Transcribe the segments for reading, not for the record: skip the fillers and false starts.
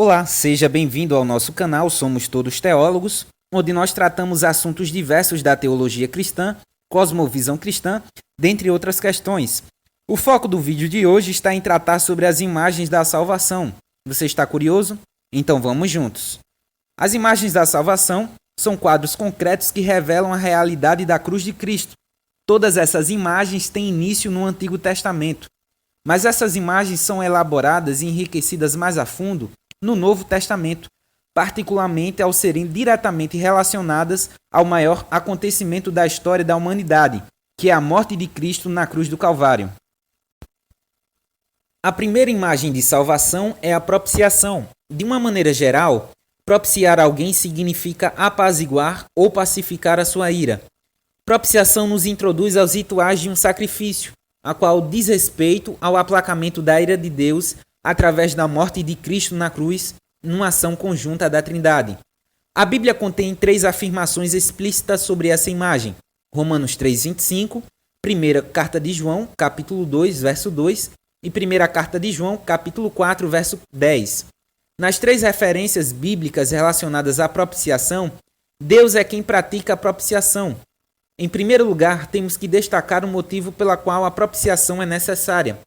Olá, seja bem-vindo ao nosso canal Somos Todos Teólogos, onde nós tratamos assuntos diversos da teologia cristã, cosmovisão cristã, dentre outras questões. O foco do vídeo de hoje está em tratar sobre as imagens da salvação. Você está curioso? Então vamos juntos. As imagens da salvação são quadros concretos que revelam a realidade da cruz de Cristo. Todas essas imagens têm início no Antigo Testamento, mas essas imagens são elaboradas e enriquecidas mais a fundo no Novo Testamento, particularmente ao serem diretamente relacionadas ao maior acontecimento da história da humanidade, que é a morte de Cristo na cruz do Calvário. A primeira imagem de salvação é a propiciação. De uma maneira geral, propiciar alguém significa apaziguar ou pacificar a sua ira. Propiciação nos introduz aos rituais de um sacrifício, a qual diz respeito ao aplacamento da ira de Deus através da morte de Cristo na cruz, numa ação conjunta da Trindade. A Bíblia contém 3 afirmações explícitas sobre essa imagem. Romanos 3:25, primeira carta de João, capítulo 2, verso 2, e primeira carta de João, capítulo 4, verso 10. Nas 3 referências bíblicas relacionadas à propiciação, Deus é quem pratica a propiciação. Em primeiro lugar, temos que destacar o motivo pela qual a propiciação é necessária.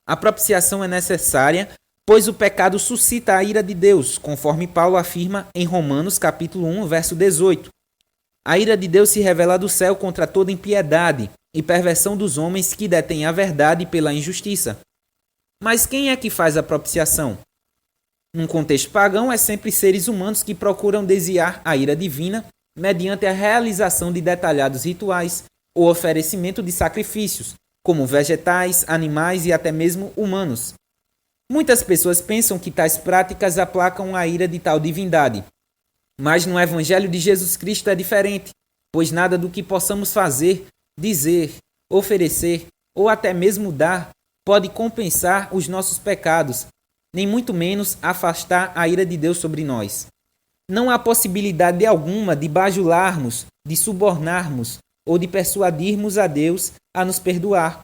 A propiciação é necessária, pois o pecado suscita a ira de Deus, conforme Paulo afirma em Romanos capítulo 1, verso 18. A ira de Deus se revela do céu contra toda impiedade e perversão dos homens que detêm a verdade pela injustiça. Mas quem é que faz a propiciação? Num contexto pagão, é sempre seres humanos que procuram desviar a ira divina mediante a realização de detalhados rituais ou oferecimento de sacrifícios, como vegetais, animais e até mesmo humanos. Muitas pessoas pensam que tais práticas aplacam a ira de tal divindade. Mas no Evangelho de Jesus Cristo é diferente, pois nada do que possamos fazer, dizer, oferecer ou até mesmo dar pode compensar os nossos pecados, nem muito menos afastar a ira de Deus sobre nós. Não há possibilidade alguma de bajularmos, de subornarmos ou de persuadirmos a Deus a nos perdoar,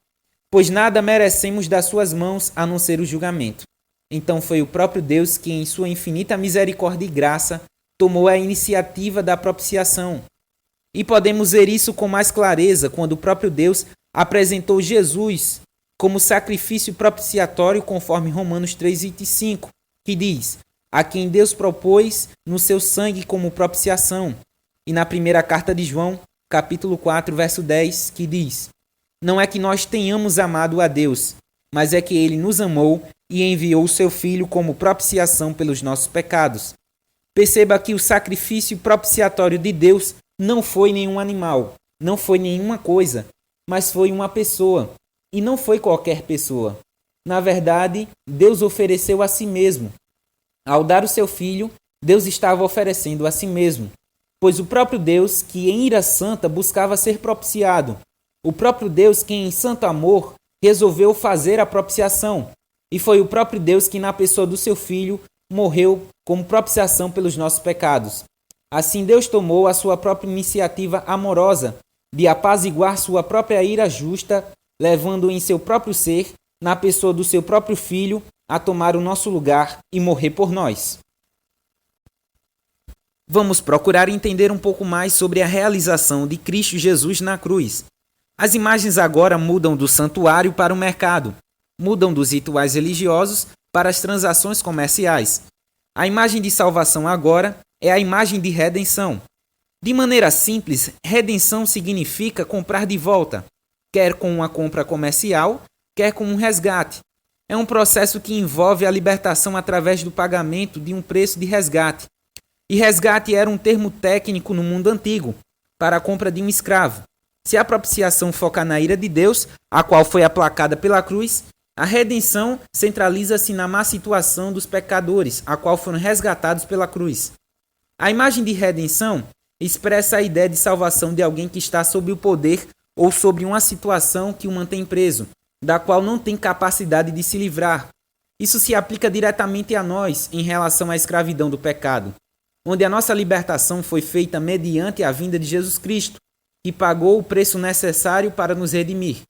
pois nada merecemos das suas mãos a não ser o julgamento. Então foi o próprio Deus que, em sua infinita misericórdia e graça, tomou a iniciativa da propiciação. E podemos ver isso com mais clareza quando o próprio Deus apresentou Jesus como sacrifício propiciatório, conforme Romanos 3:25, que diz: a quem Deus propôs no seu sangue como propiciação. E na primeira carta de João, capítulo 4, verso 10, que diz: não é que nós tenhamos amado a Deus, mas é que Ele nos amou e enviou o seu Filho como propiciação pelos nossos pecados. Perceba que o sacrifício propiciatório de Deus não foi nenhum animal, não foi nenhuma coisa, mas foi uma pessoa. E não foi qualquer pessoa. Na verdade, Deus ofereceu a si mesmo. Ao dar o seu Filho, Deus estava oferecendo a si mesmo, pois o próprio Deus, que em ira santa buscava ser propiciado, o próprio Deus que em santo amor resolveu fazer a propiciação, e foi o próprio Deus que na pessoa do seu Filho morreu como propiciação pelos nossos pecados. Assim Deus tomou a sua própria iniciativa amorosa de apaziguar sua própria ira justa, levando em seu próprio ser, na pessoa do seu próprio Filho, a tomar o nosso lugar e morrer por nós. Vamos procurar entender um pouco mais sobre a realização de Cristo Jesus na cruz. As imagens agora mudam do santuário para o mercado, mudam dos rituais religiosos para as transações comerciais. A imagem de salvação agora é a imagem de redenção. De maneira simples, redenção significa comprar de volta, quer com uma compra comercial, quer com um resgate. É um processo que envolve a libertação através do pagamento de um preço de resgate. E resgate era um termo técnico no mundo antigo, para a compra de um escravo. Se a propiciação foca na ira de Deus, a qual foi aplacada pela cruz, a redenção centraliza-se na má situação dos pecadores, a qual foram resgatados pela cruz. A imagem de redenção expressa a ideia de salvação de alguém que está sob o poder ou sobre uma situação que o mantém preso, da qual não tem capacidade de se livrar. Isso se aplica diretamente a nós em relação à escravidão do pecado, onde a nossa libertação foi feita mediante a vinda de Jesus Cristo, que pagou o preço necessário para nos redimir.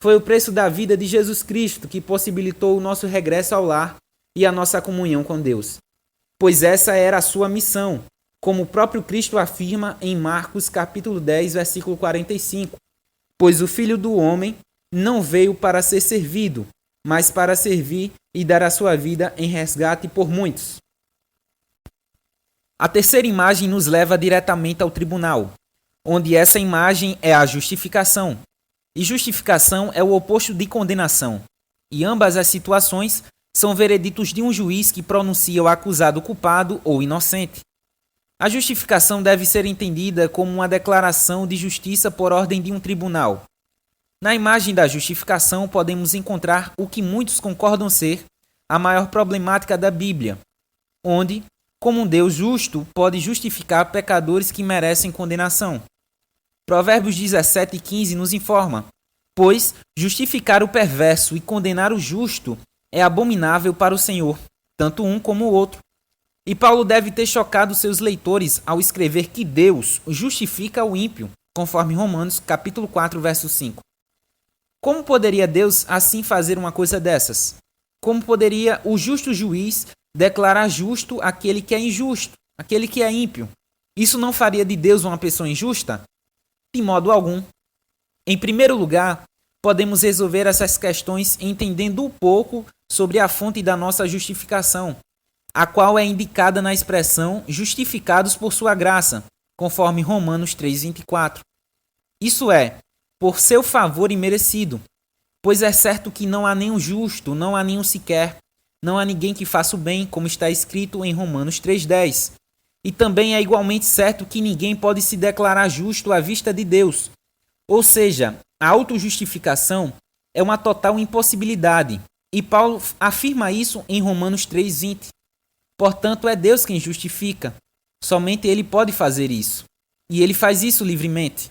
Foi o preço da vida de Jesus Cristo que possibilitou o nosso regresso ao lar e a nossa comunhão com Deus. pois essa era a sua missão, como o próprio Cristo afirma em Marcos capítulo 10, versículo 45. Pois o Filho do Homem não veio para ser servido, mas para servir e dar a sua vida em resgate por muitos. A terceira imagem nos leva diretamente ao tribunal, onde essa imagem é a justificação. E justificação é o oposto de condenação. E ambas as situações são vereditos de um juiz que pronuncia o acusado culpado ou inocente. A justificação deve ser entendida como uma declaração de justiça por ordem de um tribunal. Na imagem da justificação podemos encontrar o que muitos concordam ser a maior problemática da Bíblia, onde, como um Deus justo, pode justificar pecadores que merecem condenação. Provérbios 17:15 nos informa: pois justificar o perverso e condenar o justo é abominável para o Senhor, tanto um como o outro. E Paulo deve ter chocado seus leitores ao escrever que Deus justifica o ímpio, conforme Romanos capítulo 4, verso 5. Como poderia Deus assim fazer uma coisa dessas? Como poderia o justo juiz declarar justo aquele que é injusto, aquele que é ímpio? Isso não faria de Deus uma pessoa injusta? De modo algum. Em primeiro lugar, podemos resolver essas questões entendendo um pouco sobre a fonte da nossa justificação, a qual é indicada na expressão justificados por sua graça, conforme Romanos 3:24. Isso é, por seu favor imerecido, pois é certo que não há nenhum justo, não há nenhum sequer, não há ninguém que faça o bem, como está escrito em Romanos 3:10. E também é igualmente certo que ninguém pode se declarar justo à vista de Deus. Ou seja, a autojustificação é uma total impossibilidade. E Paulo afirma isso em Romanos 3:20. Portanto, é Deus quem justifica. Somente Ele pode fazer isso. E Ele faz isso livremente.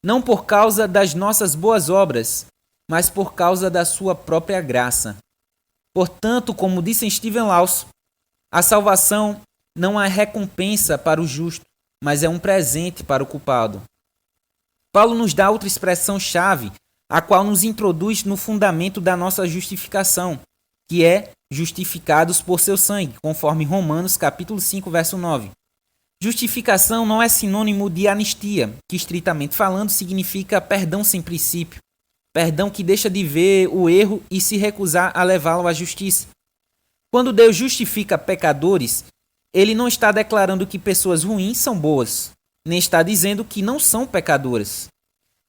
Não por causa das nossas boas obras, mas por causa da sua própria graça. Portanto, como disse Steven Lawson, a salvação não é recompensa para o justo, mas é um presente para o culpado. Paulo nos dá outra expressão-chave, a qual nos introduz no fundamento da nossa justificação, que é justificados por seu sangue, conforme Romanos capítulo 5, verso 9. Justificação não é sinônimo de anistia, que estritamente falando significa perdão sem princípio, perdão que deixa de ver o erro e se recusar a levá-lo à justiça. Quando Deus justifica pecadores, Ele não está declarando que pessoas ruins são boas, nem está dizendo que não são pecadoras.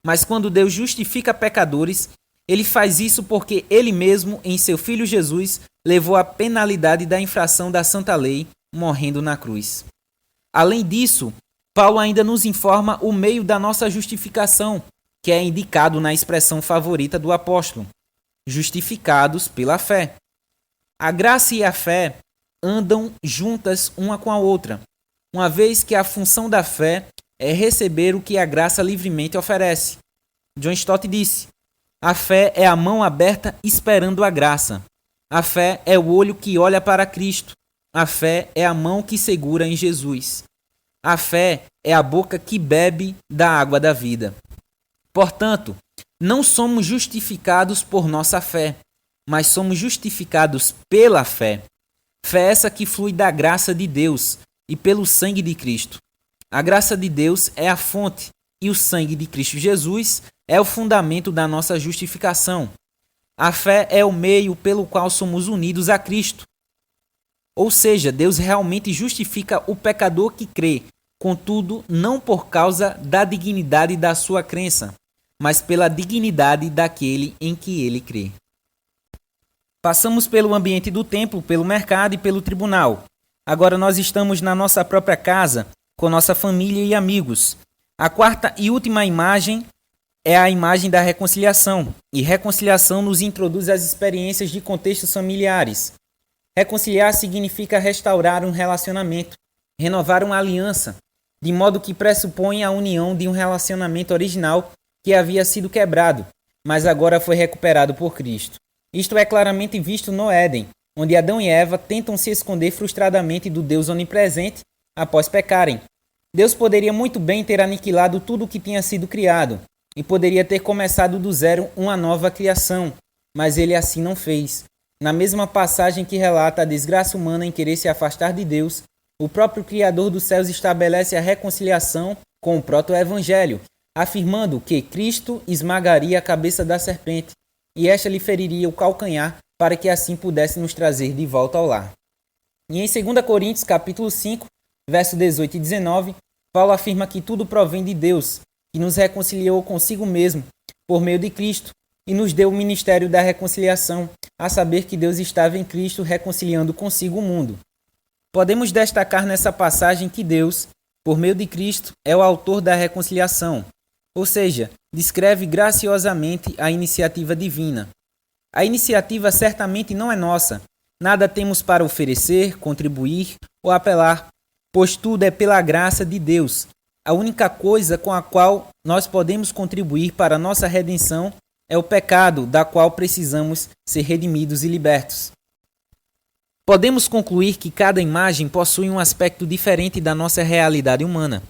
Mas quando Deus justifica pecadores, Ele faz isso porque Ele mesmo, em seu Filho Jesus, levou a penalidade da infração da santa lei, morrendo na cruz. Além disso, Paulo ainda nos informa o meio da nossa justificação, que é indicado na expressão favorita do apóstolo: justificados pela fé. A graça e a fé andam juntas uma com a outra, uma vez que a função da fé é receber o que a graça livremente oferece. John Stott disse: a fé é a mão aberta esperando a graça. A fé é o olho que olha para Cristo. A fé é a mão que segura em Jesus. A fé é a boca que bebe da água da vida. Portanto, não somos justificados por nossa fé, mas somos justificados pela fé. Fé essa que flui da graça de Deus e pelo sangue de Cristo. A graça de Deus é a fonte e o sangue de Cristo Jesus é o fundamento da nossa justificação. A fé é o meio pelo qual somos unidos a Cristo. Ou seja, Deus realmente justifica o pecador que crê, contudo, não por causa da dignidade da sua crença, mas pela dignidade daquele em que ele crê. Passamos pelo ambiente do templo, pelo mercado e pelo tribunal. Agora nós estamos na nossa própria casa, com nossa família e amigos. A quarta e última imagem é a imagem da reconciliação. E reconciliação nos introduz às experiências de contextos familiares. Reconciliar significa restaurar um relacionamento, renovar uma aliança, de modo que pressupõe a união de um relacionamento original que havia sido quebrado, mas agora foi recuperado por Cristo. Isto é claramente visto no Éden, onde Adão e Eva tentam se esconder frustradamente do Deus onipresente após pecarem. Deus poderia muito bem ter aniquilado tudo o que tinha sido criado, e poderia ter começado do zero uma nova criação, mas ele assim não fez. Na mesma passagem que relata a desgraça humana em querer se afastar de Deus, o próprio Criador dos céus estabelece a reconciliação com o proto-evangelho, afirmando que Cristo esmagaria a cabeça da serpente e esta lhe feriria o calcanhar para que assim pudesse nos trazer de volta ao lar. E em 2 Coríntios capítulo 5, verso 18 e 19, Paulo afirma que tudo provém de Deus, que nos reconciliou consigo mesmo por meio de Cristo e nos deu o ministério da reconciliação, a saber que Deus estava em Cristo reconciliando consigo o mundo. Podemos destacar nessa passagem que Deus, por meio de Cristo, é o autor da reconciliação, ou seja, descreve graciosamente a iniciativa divina. A iniciativa certamente não é nossa, nada temos para oferecer, contribuir ou apelar, pois tudo é pela graça de Deus. A única coisa com a qual nós podemos contribuir para a nossa redenção é o pecado, da qual precisamos ser redimidos e libertos. Podemos concluir que cada imagem possui um aspecto diferente da nossa realidade humana.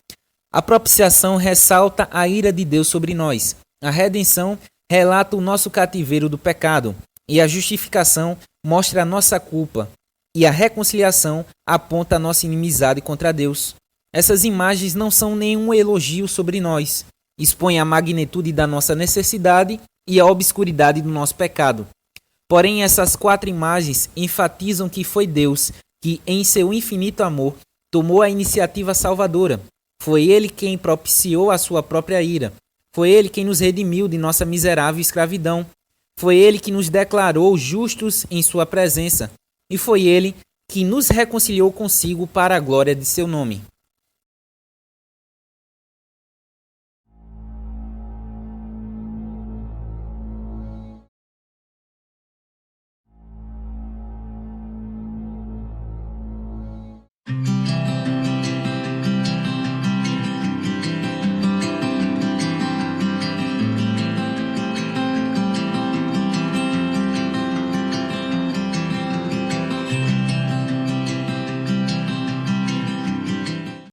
A propiciação ressalta a ira de Deus sobre nós. A redenção relata o nosso cativeiro do pecado. E a justificação mostra a nossa culpa. E a reconciliação aponta a nossa inimizade contra Deus. Essas imagens não são nenhum elogio sobre nós. Expõem a magnitude da nossa necessidade e a obscuridade do nosso pecado. Porém, essas 4 imagens enfatizam que foi Deus que, em seu infinito amor, tomou a iniciativa salvadora. Foi Ele quem propiciou a sua própria ira. Foi Ele quem nos redimiu de nossa miserável escravidão. Foi Ele que nos declarou justos em sua presença. E foi Ele que nos reconciliou consigo para a glória de seu nome.